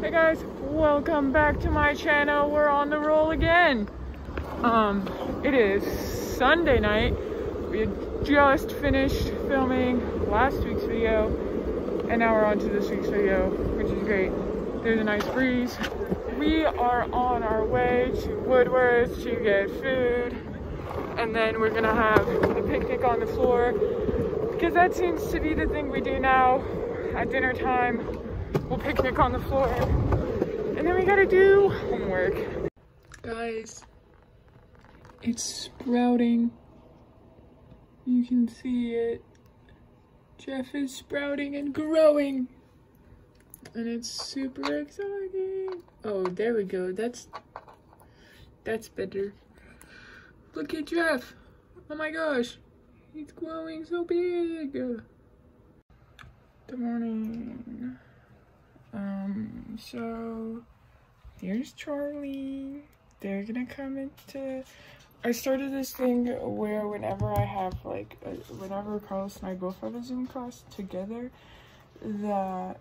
Hey guys, welcome back to my channel. We're on the roll again. It is Sunday night. We had just finished filming last week's video, and now we're on to this week's video, which is great. There's a nice breeze. We are on our way to Woodworth to get food, and then we're gonna have a picnic on the floor, because that seems to be the thing we do now at dinner time. We'll picnic on the floor, and then we gotta do homework. Guys, it's sprouting. You can see it. Jeff is sprouting and growing, and it's super exciting. Oh, there we go. That's better. Look at Jeff. Oh my gosh, he's growing so big. Good morning. So here's Charlie. They're gonna come into, I started this thing where whenever I have whenever Carlos and I both have a Zoom class together, that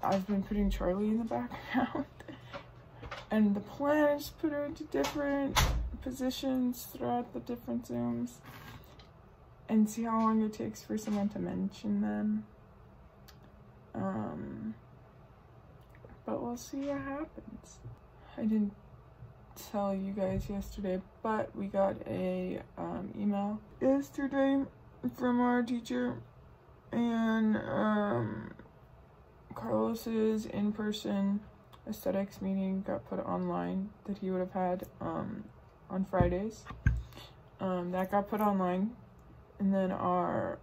I've been putting Charlie in the background. And the plan is to put her into different positions throughout the different Zooms and see how long it takes for someone to mention them. But we'll see what happens. I didn't tell you guys yesterday, but we got a email yesterday from our teacher, and Carlos's in-person aesthetics meeting got put online that he would have had on Fridays. That got put online, and then our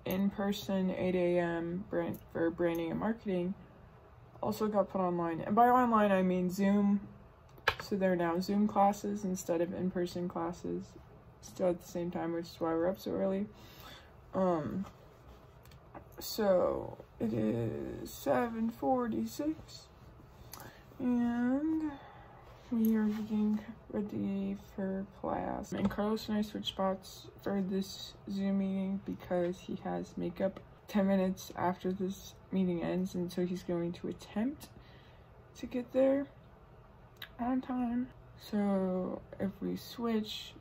in-person 8 a.m. for branding and marketing also got put online. And by online I mean Zoom. So they're now Zoom classes instead of in-person classes, still at the same time, which is why we're up so early. So it is 7:46 and we are getting ready for class. And Carlos and I switched spots for this Zoom meeting because he has makeup 10 minutes after this meeting ends, and so he's going to attempt to get there on time. So if we switch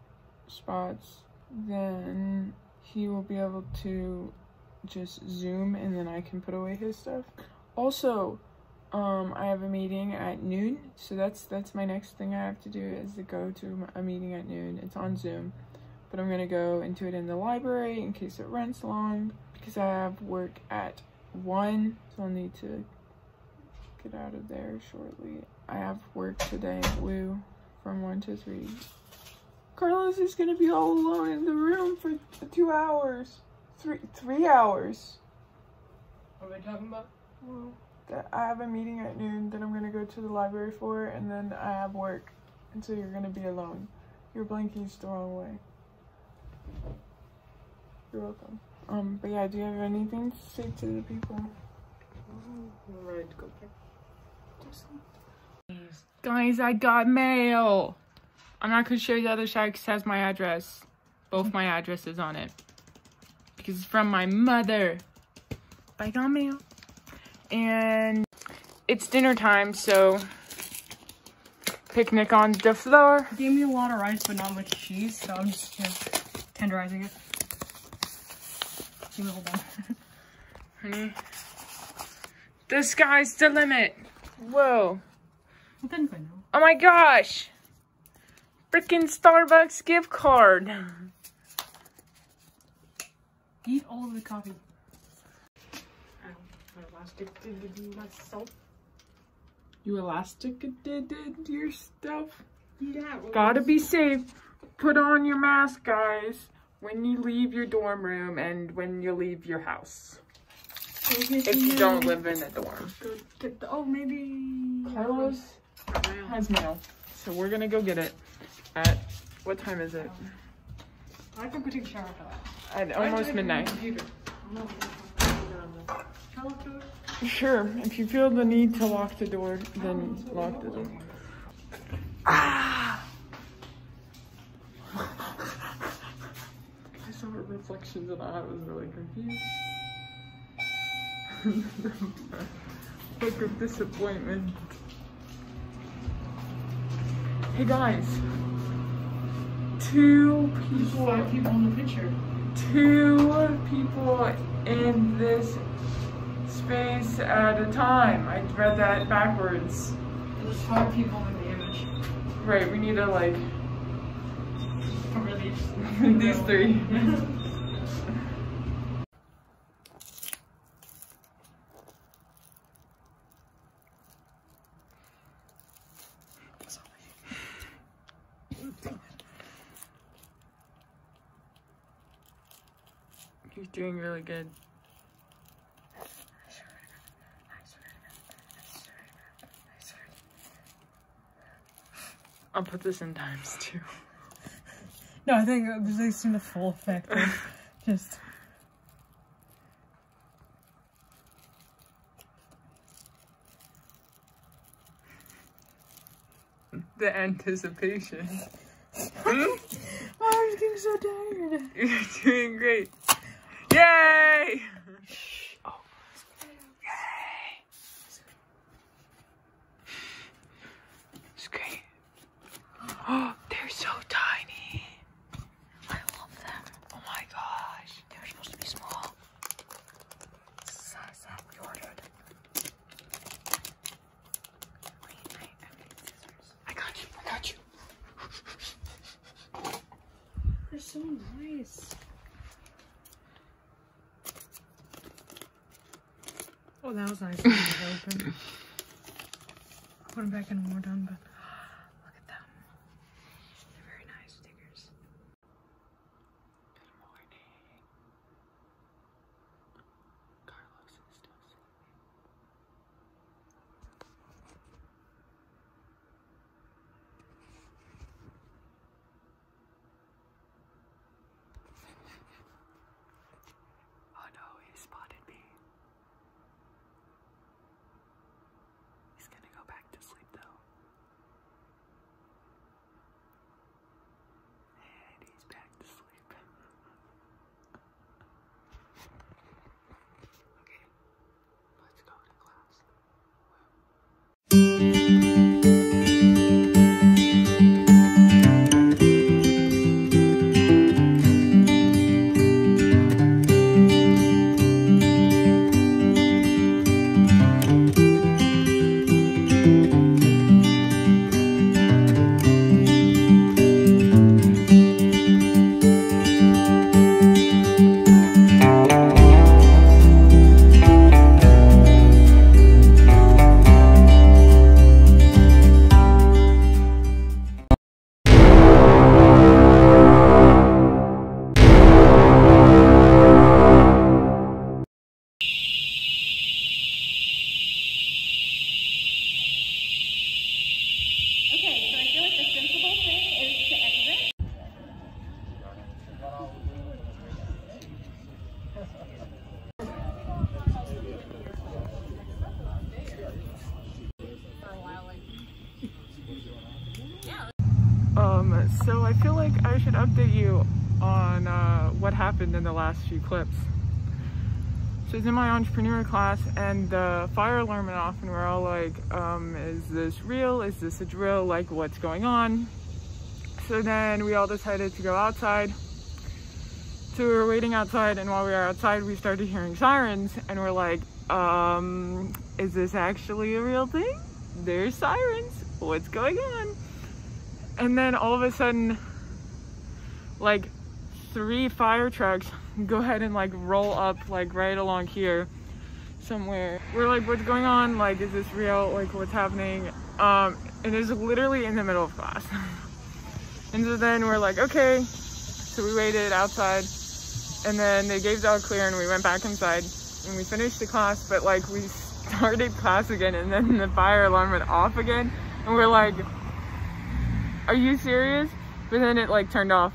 spots, then he will be able to just Zoom, and then I can put away his stuff. Also, I have a meeting at noon, so that's my next thing I have to do, is to go to a meeting at noon. It's on Zoom, but I'm gonna go into it in the library in case it runs long, because I have work at 1, so I'll need to get out of there shortly. I have work today at Woo from 1 to 3. Carlos is gonna be all alone in the room for 2 hours. 3 hours. What are we talking about? Well, I have a meeting at noon that I'm gonna go to the library for, and then I have work, and so you're gonna be alone. Your blanket's the wrong way. You're welcome. But yeah, do you have anything to say to the people? I'm ready to go back. Guys, I got mail. I'm not gonna show you the other side because it has my address. Both my addresses on it. Because it's from my mother. But I got mail. And it's dinner time, so picnic on the floor. He gave me a lot of rice, but not much cheese, so I'm just tenderizing it. Hold on. Honey, the sky's the limit. Whoa. Oh my gosh. Freaking Starbucks gift card. Eat all of the coffee. Myself. You elastic did your stuff? Yeah. Gotta be safe. Put on your mask, guys, when you leave your dorm room and when you leave your house. If you don't live in a dorm. Oh, maybe Carlos has mail, so we're gonna go get it at, what time is it? I can go take a shower after that. At almost midnight. Sure, if you feel the need to lock the door, then lock the door. Ah! I saw her reflections and I was really confused. Look of disappointment. Hey guys, 2 people. 5 people in the picture. 2 people in this space at a time. I read that backwards. There's 5 people in the image. Right, we need to like Cover these. these 3. You're doing really good. I'll put this in times 2. No, I think this is seen the full effect of just. The anticipation. Oh, I'm getting so tired. You're doing great. Yay! Oh. Yay! It's great. Oh, they're so tiny. I love them. Oh my gosh. They're supposed to be small. Size that we ordered. Wait, I need scissors. I got you. I got you. They're so nice. Oh, that was nice. Open. I'll put them back in when we're done, but look at them. They're very nice stickers. Good morning. Carlos is still sleeping. Oh no, he spotted me. He's gonna go back to sleep though. And he's back to sleep. Okay, let's go to class. Okay, so I feel like the sensible thing is to exit. So I feel like I should update you on what happened in the last few clips. So it's in my entrepreneur class and the fire alarm went off and we're all like, is this real? Is this a drill? Like, what's going on? So then we all decided to go outside. So we were waiting outside, and while we were outside, we started hearing sirens and we're like, is this actually a real thing? There's sirens. What's going on? And then all of a sudden, like 3 fire trucks go ahead and like roll up like right along here somewhere. We're like, what's going on? Like, is this real? Like, what's happening? And it's literally in the middle of class. And so then we're like, okay. So we waited outside and then they gave the all clear and we went back inside and we finished the class, but like we started class again and then the fire alarm went off again. And we're like, are you serious? But then it like turned off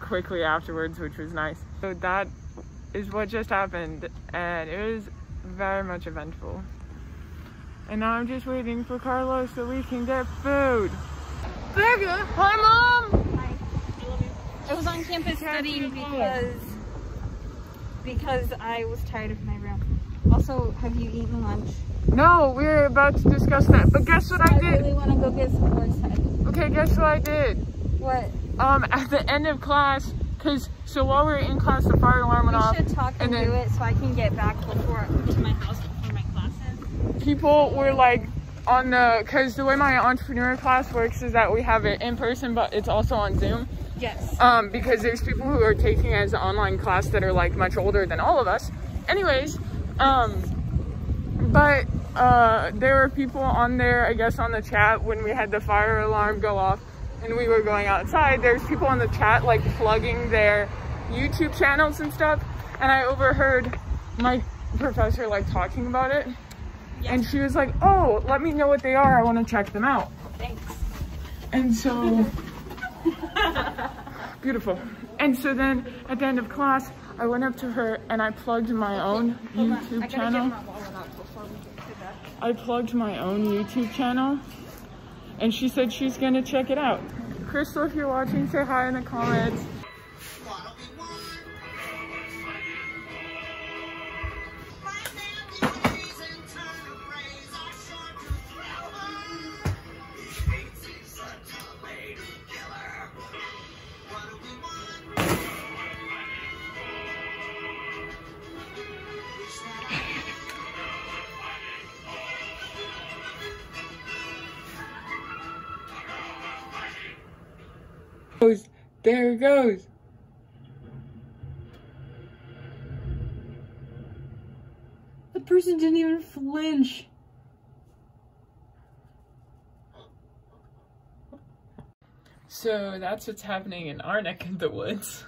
quickly afterwards, which was nice. So that is what just happened and it was very much eventful. And now I'm just waiting for Carlos so we can get food. Becca! Hi, Mom! Hi. I love you. I was on campus studying because I was tired of my room. Also, have you eaten lunch? No, we're about to discuss that. But guess what I did? I really want to go get some more stuff. Okay, guess what I did? What? At the end of class, so while we were in class, the fire alarm went off. We should talk and do it so I can get back to my house before my classes. People were like because the way my entrepreneur class works is that we have it in person, but it's also on Zoom. Yes. Because there's people who are taking it as an online class that are like much older than all of us. Anyways, but there were people on there, I guess, on the chat when we had the fire alarm go off and we were going outside. There's people on the chat like plugging their YouTube channels and stuff, and I overheard my professor like talking about it. Yeah. And she was like, oh, let me know what they are, I want to check them out. Thanks. And so beautiful. And so then at the end of class, I went up to her and I plugged my own YouTube channel. I plugged my own YouTube channel and she said she's gonna check it out. Crystal, if you're watching, say hi in the comments. There it goes. The person didn't even flinch. So that's what's happening in our neck of the woods.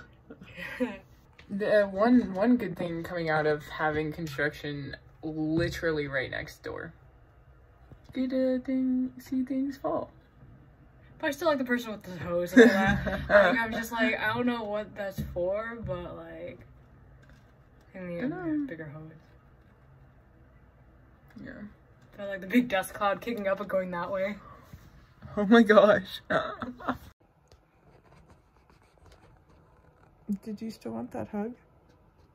The one good thing coming out of having construction literally right next door. Get see things fall. But I still like the person with the hose and all that. Like, I'm just like, I don't know what that's for, but like, I need a bigger hose. Yeah. I like the big dust cloud kicking up and going that way. Oh my gosh. Did you still want that hug?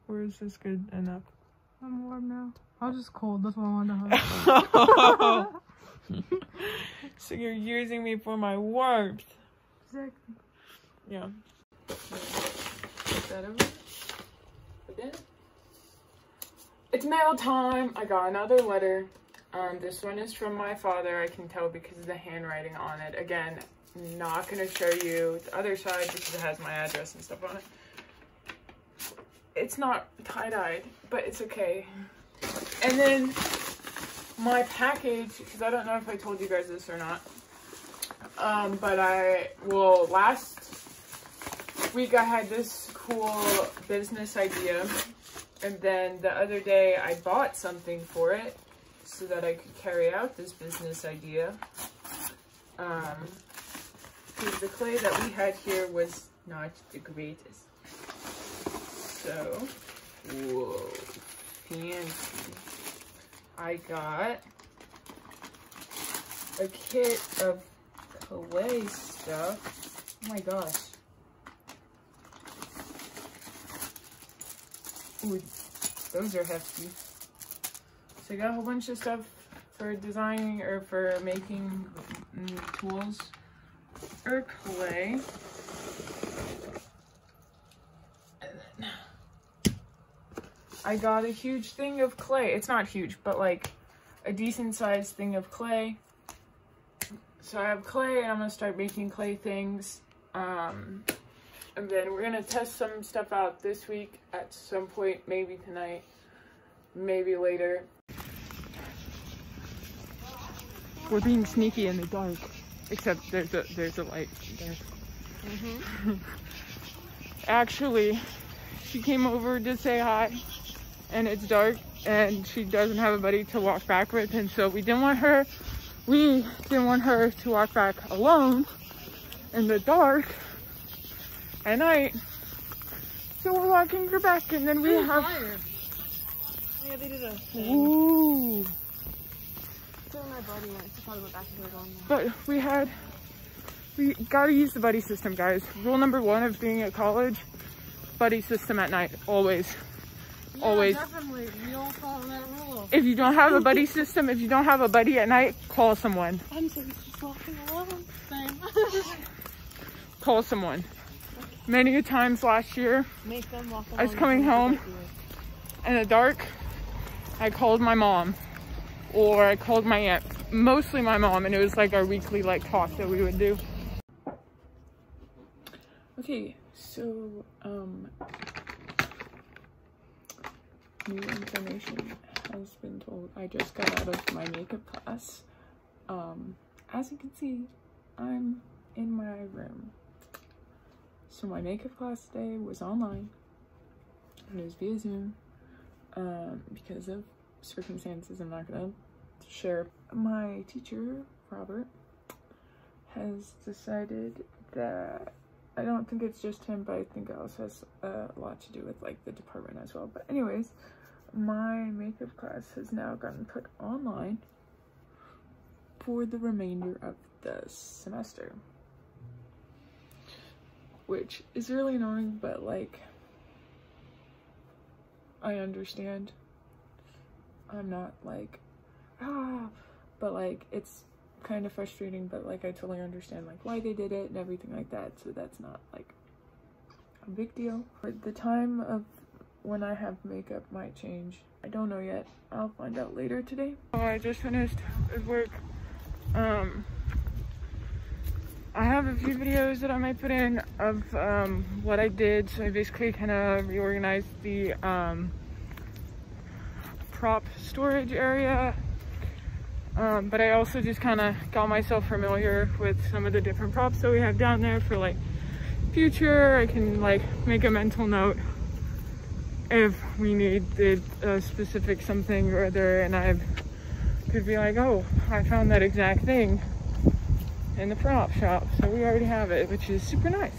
Or is this good enough? I'm warm now. I was just cold, that's why I wanted to hug. So you're using me for my warmth. Exactly. Yeah. Put that over. Again. It's mail time. I got another letter. This one is from my father. I can tell because of the handwriting on it. Again, not gonna show you the other side because it has my address and stuff on it. It's not tie-dyed, but it's okay. And then my package, because I don't know if I told you guys this or not, but last week I had this cool business idea, and then the other day I bought something for it so that I could carry out this business idea. Because the clay that we had here was not the greatest. So, whoa, fancy. I got a kit of clay stuff. Oh my gosh. Ooh, those are hefty. So I got a whole bunch of stuff for designing or for making tools or clay. I got a huge thing of clay. It's not huge, but like a decent sized thing of clay. So I have clay and I'm gonna start making clay things. And then we're gonna test some stuff out this week at some point, maybe tonight, maybe later. We're being sneaky in the dark, except there's a light there. Actually, she came over to say hi. And it's dark and she doesn't have a buddy to walk back with, and so we didn't want her to walk back alone in the dark at night, so we're walking her back. And then we have yeah, they did a thing. Ooh. So my buddy went to probably go back to her dorm. But we gotta use the buddy system, guys. Rule number 1 of being at college: buddy system at night, always. Yeah, always. Definitely. We all follow that rule. If you don't have a buddy system, if you don't have a buddy at night, call someone. I'm so used to walking alone. Same. Call someone. Many times last year, Make them walk alone. I was coming home in the dark. I called my mom, or I called my aunt, mostly my mom, and it was like our weekly like talk that we would do. Okay, so new information has been told. I just got out of my makeup class. As you can see, I'm in my room. So my makeup class today was online, and it was via Zoom. Because of circumstances I'm not gonna share. My teacher, Robert, has decided that, I don't think it's just him, but I think it also has a lot to do with like the department as well. But anyways, my makeup class has now gotten put online for the remainder of the semester, which is really annoying, but like, I understand. I'm not like, but like, it's kind of frustrating, but like, I totally understand like why they did it and everything like that, so that's not like a big deal. But the time of when I have makeup might change. I don't know yet. I'll find out later today. Oh, I just finished with work. I have a few videos that I might put in of what I did. So I basically kind of reorganized the prop storage area, but I also just kind of got myself familiar with some of the different props that we have down there for like future. I can like make a mental note if we needed a specific something or other, and I could be like, oh, I found that exact thing in the prop shop, so we already have it, which is super nice.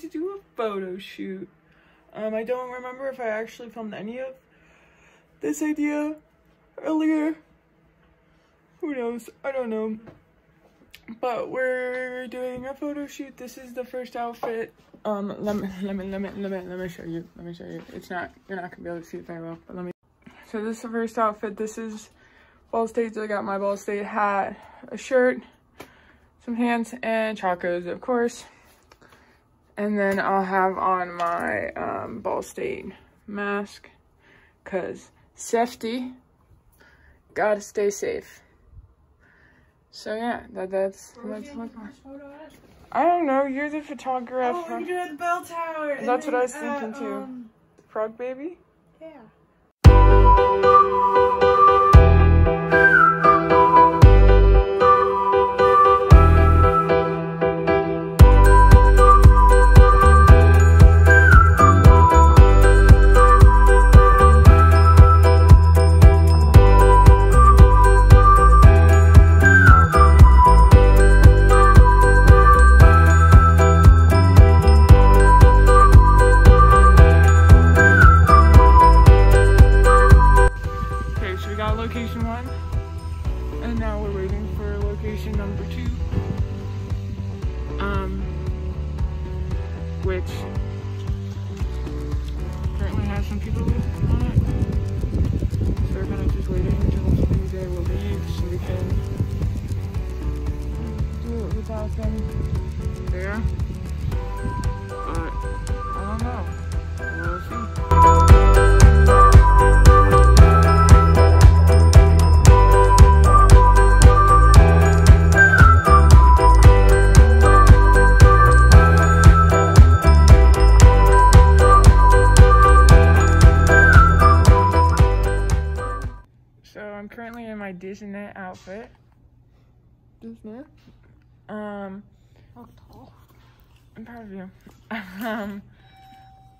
To do a photo shoot. I don't remember if I actually filmed any of this idea earlier. Who knows? I don't know. But we're doing a photo shoot. This is the first outfit. Let me show you. Let me show you. It's not, you're not gonna be able to see it very well, but let me. So this is the first outfit. This is Ball State. So I got my Ball State hat, a shirt, some pants, and chacos, of course. And then I'll have on my Ball State mask, cause safety, gotta stay safe. So yeah, that's my plan. I don't know, you're the photographer. Oh, you're doing the bell tower. That's what I was thinking too. Frog baby? Yeah. Location 1, and now we're waiting for location number 2, which currently has some people on it, so we're kind of just waiting until they will leave so we can do it without them there, but I don't know, we'll see. I'm currently in my Disney outfit. Just now. Oh, tall. I'm proud of you.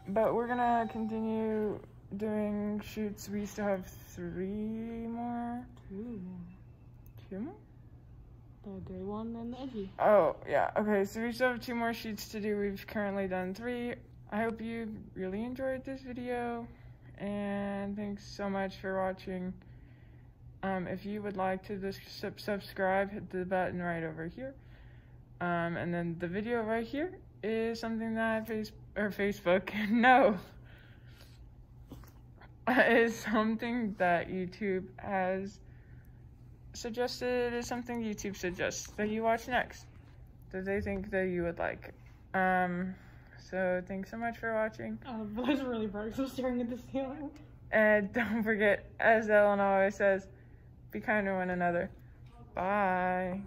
But we're gonna continue doing shoots. We still have 3 more. 2 more? The gray one and the edgy. Oh, yeah. Okay, so we still have 2 more shoots to do. We've currently done 3. I hope you really enjoyed this video. And thanks so much for watching. If you would like to subscribe, hit the button right over here. And then the video right here is something that Facebook, no, is something that YouTube has suggested, is something YouTube suggests that you watch next, that they think that you would like. So thanks so much for watching. Oh, that's really bright, so I'm staring at the ceiling. And don't forget, as Ellen always says, be kind to one another. Bye.